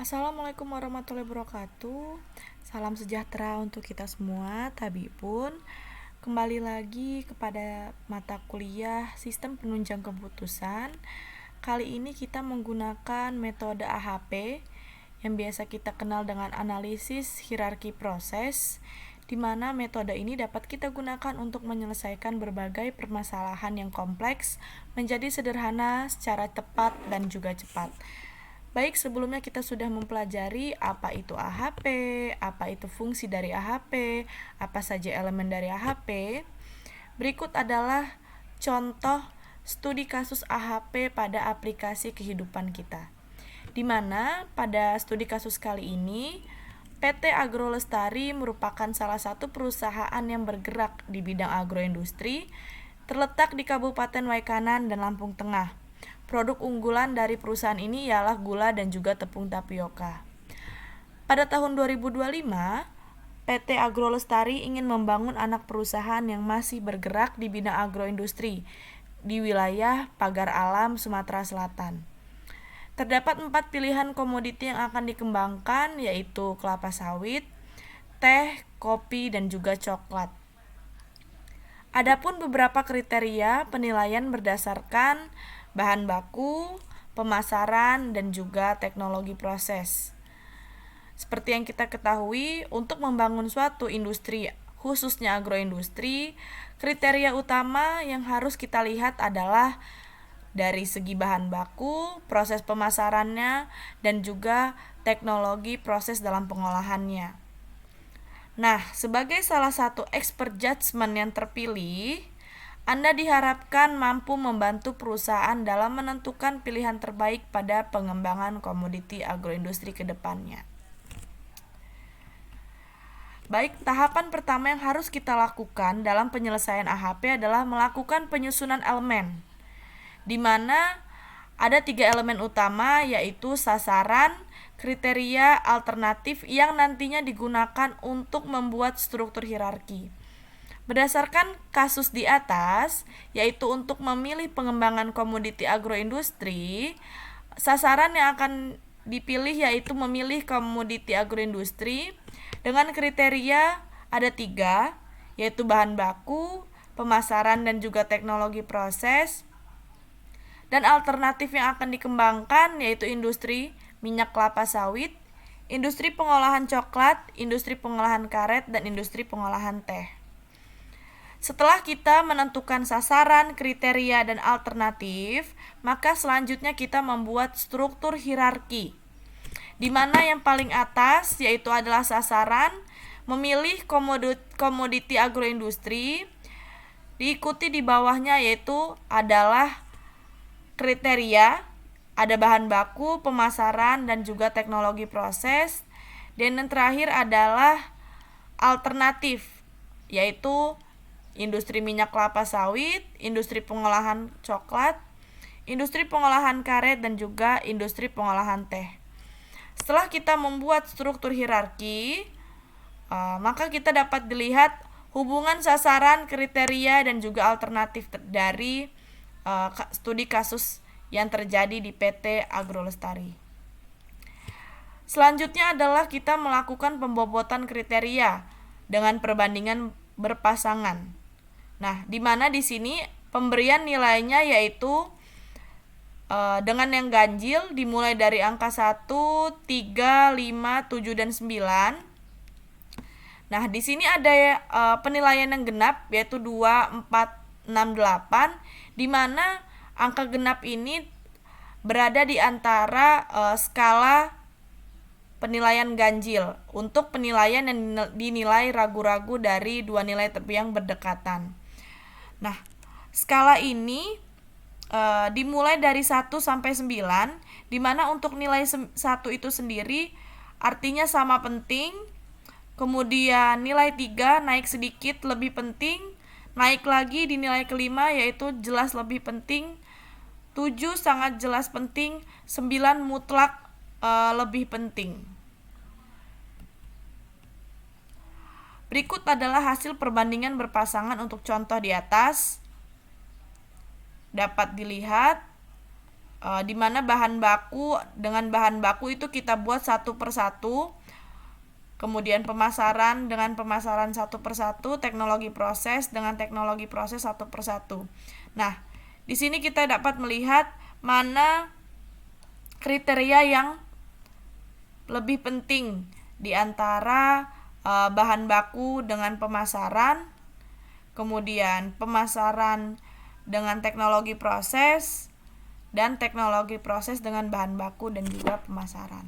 Assalamualaikum warahmatullahi wabarakatuh. Salam sejahtera untuk kita semua, Tabi pun. Kembali lagi kepada mata kuliah Sistem Penunjang Keputusan. Kali ini kita menggunakan metode AHP yang biasa kita kenal dengan analisis hierarki proses, di mana metode ini dapat kita gunakan untuk menyelesaikan berbagai permasalahan yang kompleks menjadi sederhana secara tepat dan juga cepat. Baik, sebelumnya kita sudah mempelajari apa itu AHP, apa itu fungsi dari AHP, apa saja elemen dari AHP. Berikut adalah contoh studi kasus AHP pada aplikasi kehidupan kita. Di mana pada studi kasus kali ini, PT Agrolestari merupakan salah satu perusahaan yang bergerak di bidang agroindustri, terletak di Kabupaten Waikanan dan Lampung Tengah. Produk unggulan dari perusahaan ini ialah gula dan juga tepung tapioka. Pada tahun 2025, PT Agrolestari ingin membangun anak perusahaan yang masih bergerak di bidang agroindustri di wilayah Pagar Alam, Sumatera Selatan. Terdapat 4 pilihan komoditi yang akan dikembangkan, yaitu kelapa sawit, teh, kopi, dan juga coklat. Adapun beberapa kriteria penilaian berdasarkan bahan baku, pemasaran, dan juga teknologi proses. Seperti yang kita ketahui, untuk membangun suatu industri, khususnya agroindustri, kriteria utama yang harus kita lihat adalah dari segi bahan baku, proses pemasarannya, dan juga teknologi proses dalam pengolahannya. Nah, sebagai salah satu expert judgment yang terpilih, Anda diharapkan mampu membantu perusahaan dalam menentukan pilihan terbaik pada pengembangan komoditi agroindustri ke depannya. Baik, tahapan pertama yang harus kita lakukan dalam penyelesaian AHP adalah melakukan penyusunan elemen, di mana ada 3 elemen utama, yaitu sasaran, kriteria, alternatif yang nantinya digunakan untuk membuat struktur hierarki. Berdasarkan kasus di atas, yaitu untuk memilih pengembangan komoditi agroindustri, sasaran yang akan dipilih yaitu memilih komoditi agroindustri dengan kriteria ada 3, yaitu bahan baku, pemasaran, dan juga teknologi proses. Dan alternatif yang akan dikembangkan yaitu industri minyak kelapa sawit, industri pengolahan coklat, industri pengolahan karet, dan industri pengolahan teh. Setelah kita menentukan sasaran, kriteria, dan alternatif, maka selanjutnya kita membuat struktur hierarki, di mana yang paling atas yaitu adalah sasaran, memilih komoditi agroindustri, diikuti di bawahnya yaitu adalah kriteria, ada bahan baku, pemasaran, dan juga teknologi proses, dan yang terakhir adalah alternatif, yaitu industri minyak kelapa sawit, industri pengolahan coklat, industri pengolahan karet, dan juga industri pengolahan teh. Setelah kita membuat struktur hierarki, maka kita dapat dilihat hubungan sasaran, kriteria, dan juga alternatif dari studi kasus yang terjadi di PT Agrolestari. Selanjutnya adalah kita melakukan pembobotan kriteria dengan perbandingan berpasangan. Nah, di mana di sini pemberian nilainya yaitu dengan yang ganjil dimulai dari angka 1, 3, 5, 7, dan 9. Nah, di sini ada penilaian yang genap yaitu 2, 4, 6, 8, di mana angka genap ini berada di antara skala penilaian ganjil untuk penilaian yang dinilai ragu-ragu dari dua nilai yang berdekatan. Nah, skala ini dimulai dari 1 sampai 9, di mana untuk nilai 1 itu sendiri artinya sama penting, kemudian nilai 3 naik sedikit lebih penting, naik lagi di nilai kelima yaitu jelas lebih penting, 7 sangat jelas penting, 9 mutlak lebih penting. Berikut adalah hasil perbandingan berpasangan untuk contoh di atas. Dapat dilihat di mana bahan baku dengan bahan baku itu kita buat satu persatu, kemudian pemasaran dengan pemasaran satu persatu, teknologi proses dengan teknologi proses satu persatu. Nah, di sini kita dapat melihat mana kriteria yang lebih penting di antara bahan baku dengan pemasaran, kemudian pemasaran dengan teknologi proses, dan teknologi proses dengan bahan baku dan juga pemasaran.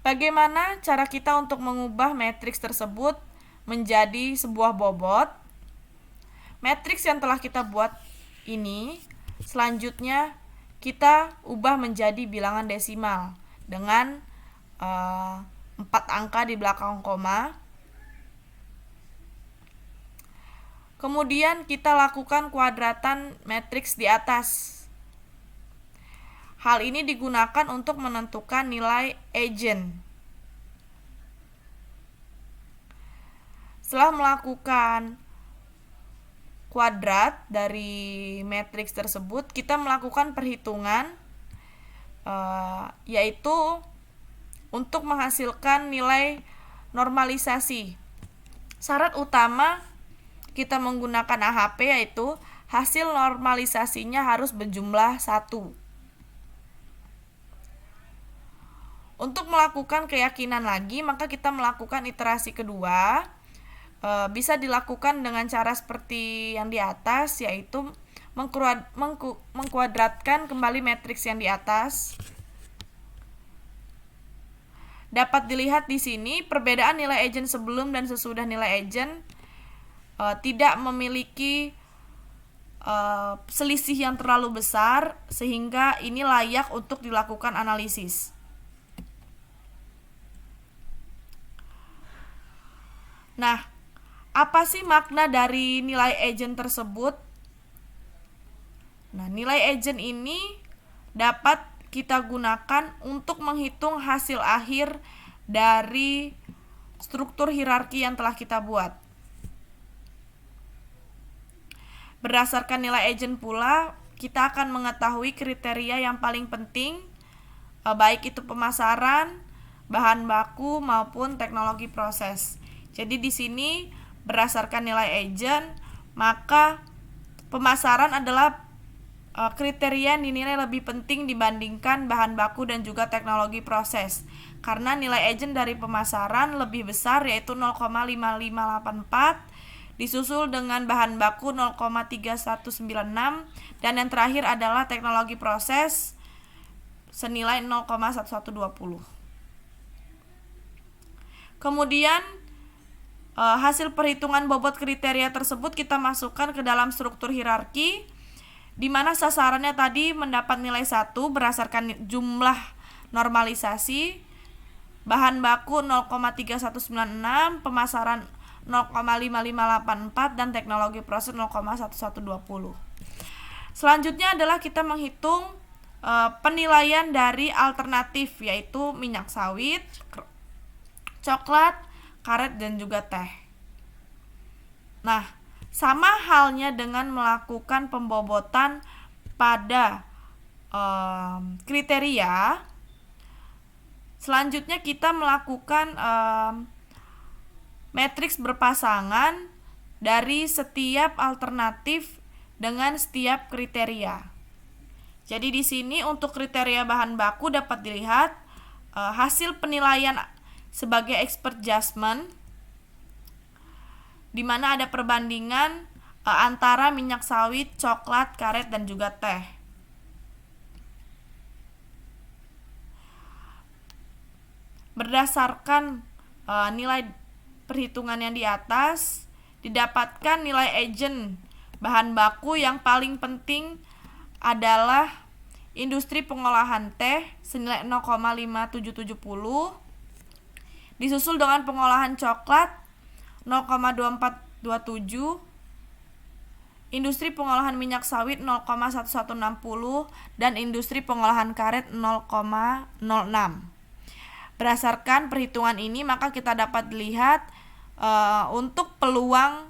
Bagaimana cara kita untuk mengubah matriks tersebut menjadi sebuah bobot? Matriks yang telah kita buat ini selanjutnya kita ubah menjadi bilangan desimal dengan 4 angka di belakang koma. Kemudian kita lakukan kuadratan matriks di atas. Hal ini digunakan untuk menentukan nilai eigen. Setelah melakukan kuadrat dari matriks tersebut, kita melakukan perhitungan yaitu untuk menghasilkan nilai normalisasi. Syarat utama kita menggunakan AHP yaitu hasil normalisasinya harus berjumlah 1. Untuk melakukan keyakinan lagi, maka kita melakukan iterasi kedua. Bisa dilakukan dengan cara seperti yang di atas, yaitu mengkuadratkan kembali matriks yang di atas. Dapat dilihat di sini perbedaan nilai eigen sebelum dan sesudah nilai eigen tidak memiliki selisih yang terlalu besar, sehingga ini layak untuk dilakukan analisis. Nah, apa sih makna dari nilai eigen tersebut? Nah, nilai eigen ini dapat kita gunakan untuk menghitung hasil akhir dari struktur hierarki yang telah kita buat. Berdasarkan nilai eigen pula, kita akan mengetahui kriteria yang paling penting, baik itu pemasaran, bahan baku maupun teknologi proses. Jadi di sini berdasarkan nilai eigen, maka pemasaran adalah kriteria yang dinilai lebih penting dibandingkan bahan baku dan juga teknologi proses. Karena nilai eigen dari pemasaran lebih besar yaitu 0,5584, disusul dengan bahan baku 0,3196, dan yang terakhir adalah teknologi proses senilai 0,1120. Kemudian hasil perhitungan bobot kriteria tersebut kita masukkan ke dalam struktur hierarki, di mana sasarannya tadi mendapat nilai 1 berdasarkan jumlah normalisasi, bahan baku 0,3196, pemasaran 0,5584, dan teknologi proses 0,1120. Selanjutnya adalah kita menghitung penilaian dari alternatif, yaitu minyak sawit, coklat, karet, dan juga teh. Nah, sama halnya dengan melakukan pembobotan pada kriteria, selanjutnya kita melakukan matriks berpasangan dari setiap alternatif dengan setiap kriteria. Jadi di sini untuk kriteria bahan baku dapat dilihat hasil penilaian sebagai expert judgment, di mana ada perbandingan antara minyak sawit, coklat, karet, dan juga teh. Berdasarkan nilai perhitungan yang di atas, didapatkan nilai eigen bahan baku yang paling penting adalah industri pengolahan teh senilai 0,5770, disusul dengan pengolahan coklat 0,2427, industri pengolahan minyak sawit 0,1160, dan industri pengolahan karet 0,06. Berdasarkan perhitungan ini, maka kita dapat lihat untuk peluang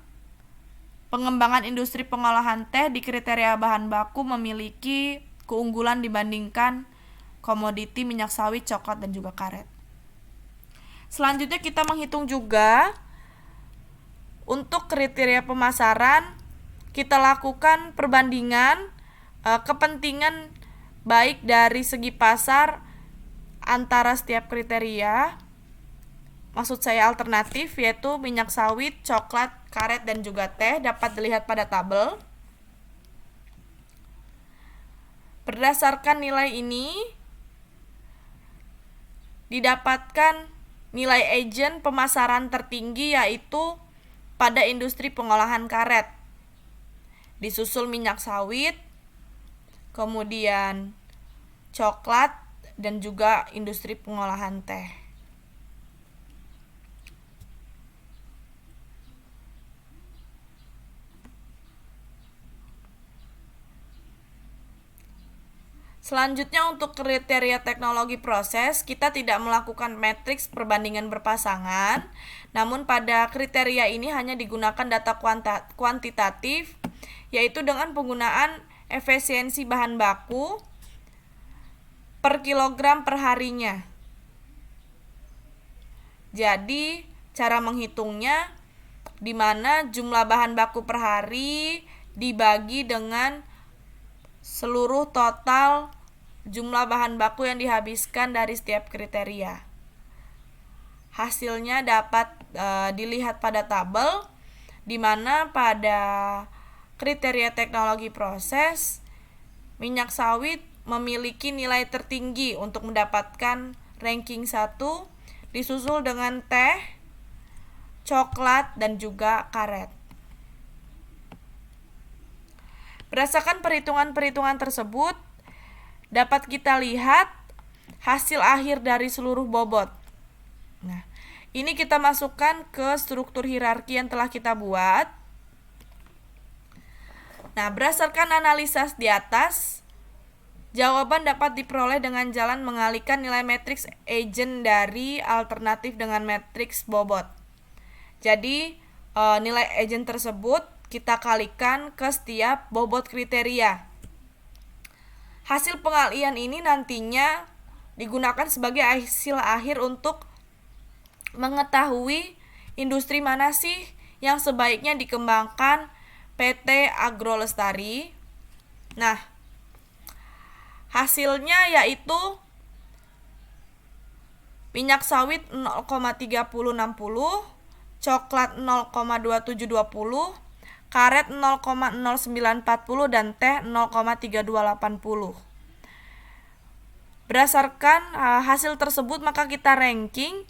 pengembangan industri pengolahan teh di kriteria bahan baku memiliki keunggulan dibandingkan komoditi minyak sawit, coklat, dan juga karet. Selanjutnya kita menghitung juga untuk kriteria pemasaran, kita lakukan perbandingan kepentingan baik dari segi pasar antara setiap kriteria. Maksud saya alternatif, yaitu minyak sawit, coklat, karet, dan juga teh, dapat dilihat pada tabel. Berdasarkan nilai ini, didapatkan nilai agen pemasaran tertinggi yaitu pada industri pengolahan karet. Disusul minyak sawit, kemudian coklat, dan juga industri pengolahan teh. Selanjutnya untuk kriteria teknologi proses, kita tidak melakukan matriks perbandingan berpasangan, namun pada kriteria ini hanya digunakan data kuantitatif, yaitu dengan penggunaan efisiensi bahan baku per kilogram per harinya. Jadi, cara menghitungnya di mana jumlah bahan baku per hari dibagi dengan seluruh total jumlah bahan baku yang dihabiskan dari setiap kriteria. Hasilnya dapat dilihat pada tabel, di mana pada kriteria teknologi proses, minyak sawit memiliki nilai tertinggi untuk mendapatkan ranking 1, disusul dengan teh, coklat, dan juga karet. Berdasarkan perhitungan-perhitungan tersebut, dapat kita lihat hasil akhir dari seluruh bobot. Nah, ini kita masukkan ke struktur hierarki yang telah kita buat. Nah, berdasarkan analisa di atas, jawaban dapat diperoleh dengan jalan mengalihkan nilai matriks agen dari alternatif dengan matriks bobot. Jadi, nilai agen tersebut kita kalikan ke setiap bobot kriteria. Hasil pengalihan ini nantinya digunakan sebagai hasil akhir untuk mengetahui industri mana sih yang sebaiknya dikembangkan PT Agro Lestari. Nah, hasilnya yaitu minyak sawit 0,3060, coklat 0,2720, karet 0,0940, dan teh 0,3280. Berdasarkan hasil tersebut, maka kita ranking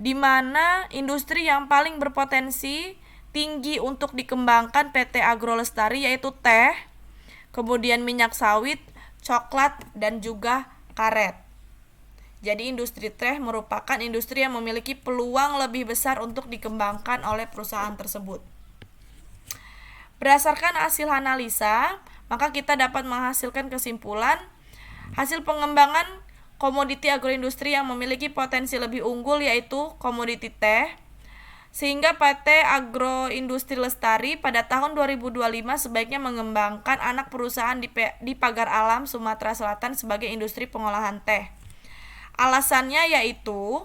di mana industri yang paling berpotensi tinggi untuk dikembangkan PT Agro Lestari yaitu teh, kemudian minyak sawit, coklat, dan juga karet. Jadi industri teh merupakan industri yang memiliki peluang lebih besar untuk dikembangkan oleh perusahaan tersebut. Berdasarkan hasil analisa, maka kita dapat menghasilkan kesimpulan hasil pengembangan komoditi agroindustri yang memiliki potensi lebih unggul yaitu komoditi teh, sehingga PT Agroindustri Lestari pada tahun 2025 sebaiknya mengembangkan anak perusahaan di Pagar Alam, Sumatera Selatan sebagai industri pengolahan teh. Alasannya yaitu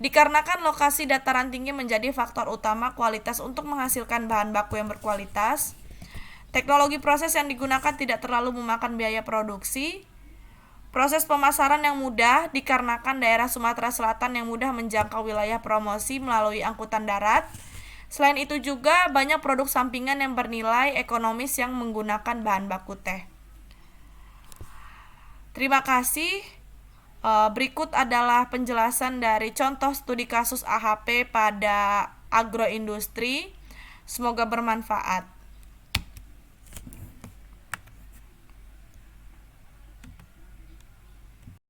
dikarenakan lokasi dataran tinggi menjadi faktor utama kualitas untuk menghasilkan bahan baku yang berkualitas. Teknologi proses yang digunakan tidak terlalu memakan biaya produksi. Proses pemasaran yang mudah dikarenakan daerah Sumatera Selatan yang mudah menjangkau wilayah promosi melalui angkutan darat. Selain itu juga banyak produk sampingan yang bernilai ekonomis yang menggunakan bahan baku teh. Terima kasih. Berikut adalah penjelasan dari contoh studi kasus AHP pada agroindustri. Semoga bermanfaat.